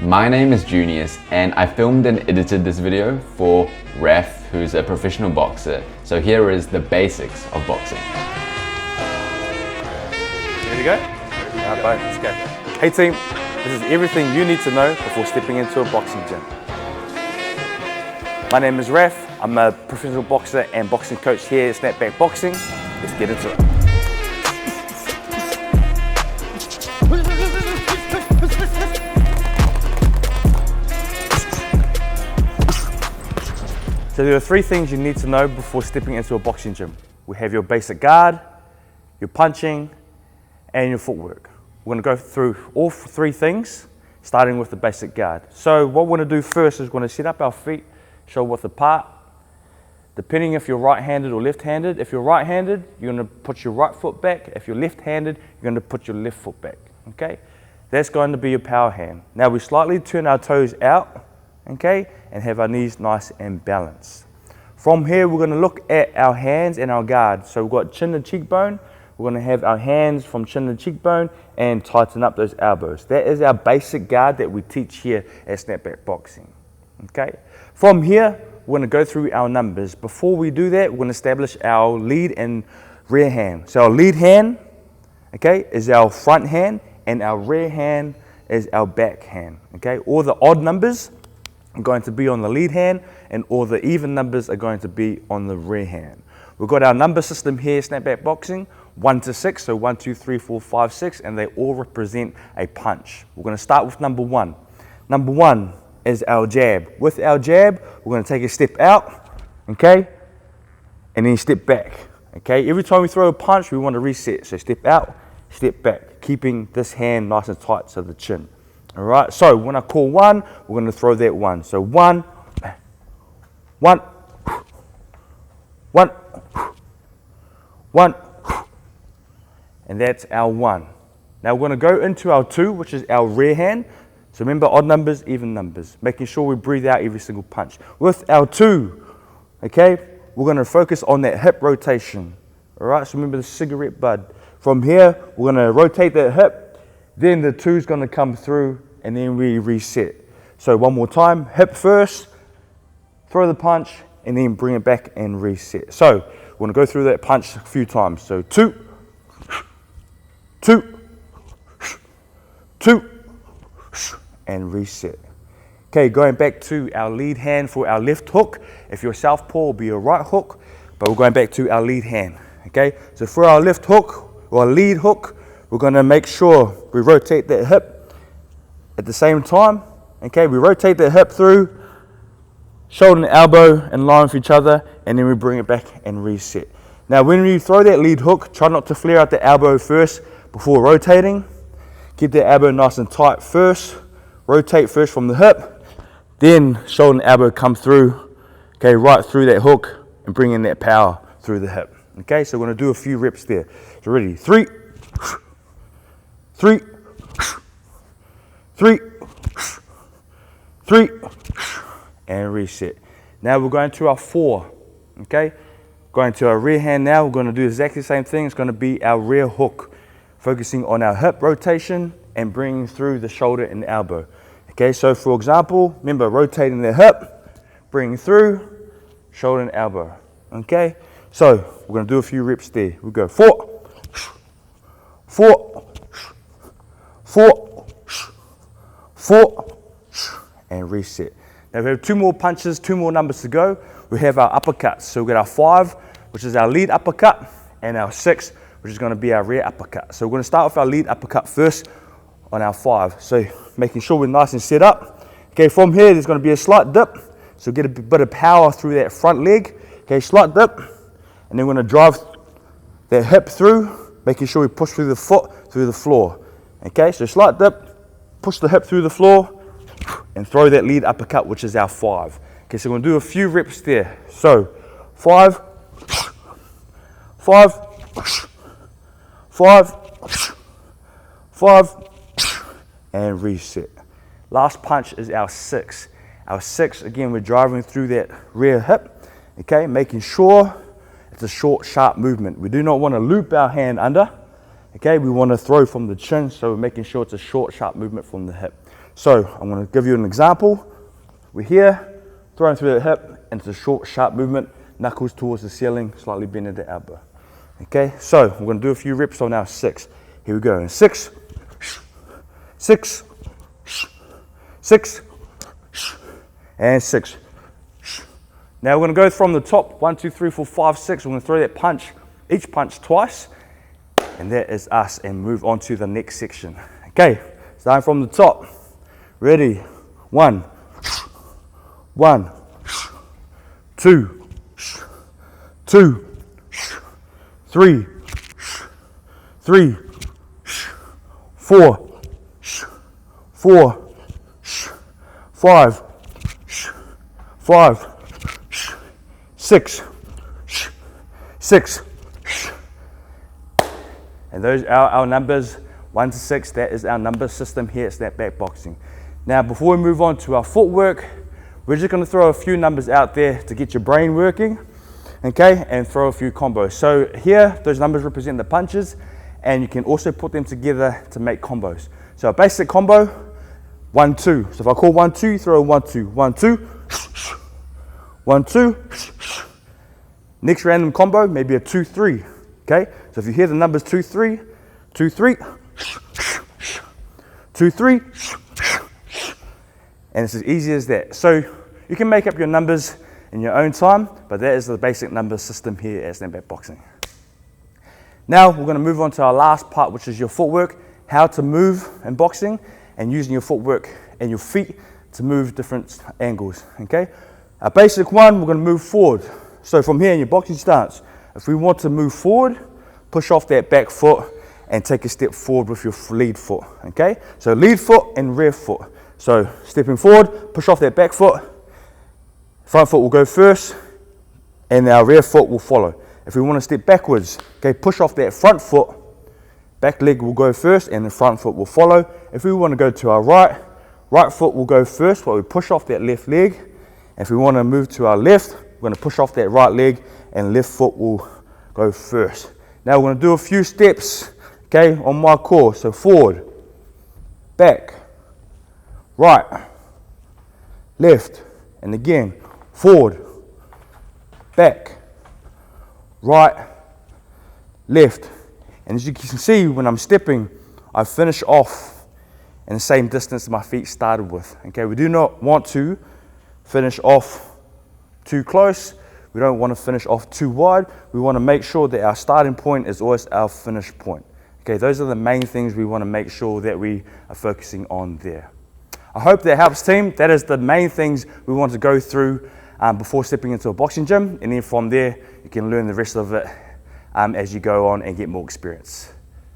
My name is Junius and I filmed and edited this video for Raph, who's a professional boxer. So here is the basics of boxing. Ready to go? Alright, bye, let's go. Hey team, this is everything you need to know before stepping into a boxing gym. My name is Raph, I'm a professional boxer and boxing coach here at Snapback Boxing. Let's get into it. So there are three things you need to know before stepping into a boxing gym. We have your basic guard, your punching, and your footwork. We're going to go through all three things, starting with the basic guard. So what we're going to do first is we're going to set up our feet, shoulder width apart. Depending if you're right-handed or left-handed. If you're right-handed, you're going to put your right foot back. If you're left-handed, you're going to put your left foot back, okay? That's going to be your power hand. Now we slightly turn our toes out, okay, and have our knees nice and balanced. From here, we're going to look at our hands and our guard. So we've got chin to cheekbone. We're going to have our hands from chin to cheekbone and tighten up those elbows. That is our basic guard that we teach here at Snapback Boxing, okay? From here, we're going to go through our numbers. Before we do that, we're going to establish our lead and rear hand. So our lead hand, okay, is our front hand, and our rear hand is our back hand, okay? All the odd numbers are going to be on the lead hand, and all the even numbers are going to be on the rear hand. We've got our number system here, Snapback Boxing, 1 to 6, so 1, 2, 3, 4, 5, 6, and they all represent a punch. We're going to start with number 1. Number 1 is our jab. With our jab, we're going to take a step out, okay, and then step back, okay? Every time we throw a punch, we want to reset. So step out, step back, keeping this hand nice and tight to the chin. All right, so when I call 1, we're going to throw that 1. So 1, 1, 1, 1, and that's our 1. Now we're going to go into our 2, which is our rear hand. So remember, odd numbers, even numbers, making sure we breathe out every single punch. With our 2, okay, we're going to focus on that hip rotation. All right, so remember the cigarette bud. From here, we're going to rotate that hip, then the 2 is going to come through, and then we reset. So one more time, hip first, throw the punch, and then bring it back and reset. So we're going to go through that punch a few times. So 2, 2, 2, and reset. Okay, going back to our lead hand for our left hook. If you're southpaw, it'll be your right hook, but we're going back to our lead hand. Okay, so for our left hook or lead hook, we're going to make sure we rotate that hip at the same time. Okay, we rotate that hip through, shoulder and elbow in line with each other, and then we bring it back and reset. Now when you throw that lead hook, try not to flare out the elbow first before rotating. Keep the elbow nice and tight first. Rotate first from the hip, then shoulder and elbow come through, okay, right through that hook and bring in that power through the hip. Okay, so we're going to do a few reps there. So ready, 3, 3, 3, 3, and reset. Now we're going to our 4, okay? Going to our rear hand now, we're going to do exactly the same thing. It's going to be our rear hook, focusing on our hip rotation and bringing through the shoulder and the elbow. Okay, so for example, remember rotating the hip, bringing through, shoulder and elbow. Okay, so we're going to do a few reps there. We go 4, 4, 4, 4, and reset. Now we have 2 more punches, 2 more numbers to go. We have our uppercuts. So we've got our 5, which is our lead uppercut, and our 6, which is going to be our rear uppercut. So we're going to start with our lead uppercut first on our 5. So making sure we're nice and set up. Okay, from here there's going to be a slight dip. So get a bit of power through that front leg. Okay, slight dip. And then we're going to drive that hip through, making sure we push through the foot, through the floor. Okay, so slight dip, push the hip through the floor, and throw that lead uppercut, which is our 5. Okay, so we're going to do a few reps there. So 5, 5, 5, 5, and reset. Last punch is our 6. Our 6, again, we're driving through that rear hip, okay, making sure it's a short, sharp movement. We do not want to loop our hand under, okay, we want to throw from the chin, so we're making sure it's a short, sharp movement from the hip. So I'm going to give you an example. We're here, throwing through the hip into the short, sharp movement, knuckles towards the ceiling, slightly bending the elbow. Okay, so we're going to do a few reps on our 6. Here we go. And 6, 6, 6, and 6. Now we're going to go from the top, 1, 2, 3, 4, 5, 6. We're going to throw that punch, each punch twice, and that is us, and move on to the next section. Okay, starting from the top. Ready? 1, 1, 2, 2, 3, 3, 4, 4, 5, 5, 6, 6. And those are our numbers, 1 to 6. That is our number system here at Snapback Boxing. Now, before we move on to our footwork, we're just going to throw a few numbers out there to get your brain working, okay, and throw a few combos. So here, those numbers represent the punches, and you can also put them together to make combos. So a basic combo, 1, 2. So if I call 1, 2, throw 1, 2, 1, 2, 1, 2. Next random combo, maybe a 2, 3. Okay, so if you hear the numbers 2, 3, 2, 3, 2, 3, and it's as easy as that. So you can make up your numbers in your own time, but that is the basic number system here at Snapback Boxing. Now we're going to move on to our last part, which is your footwork, how to move in boxing and using your footwork and your feet to move different angles. Okay, our basic one, we're going to move forward. So from here in your boxing stance, if we want to move forward, push off that back foot and take a step forward with your lead foot. Okay, so lead foot and rear foot. So stepping forward, push off that back foot, front foot will go first, and our rear foot will follow. If we want to step backwards, okay, push off that front foot, back leg will go first, and the front foot will follow. If we want to go to our right, right foot will go first, but we push off that left leg. If we want to move to our left, we're going to push off that right leg, and left foot will go first. Now we're going to do a few steps, okay, on my core. So forward, back, right, left, and again, forward, back, right, left. And as you can see, when I'm stepping, I finish off in the same distance my feet started with. Okay, we do not want to finish off too close. We don't want to finish off too wide. We want to make sure that our starting point is always our finish point. Okay, those are the main things we want to make sure that we are focusing on there. I hope that helps, team. That is the main things we want to go through before stepping into a boxing gym, and then from there you can learn the rest of it as you go on and get more experience.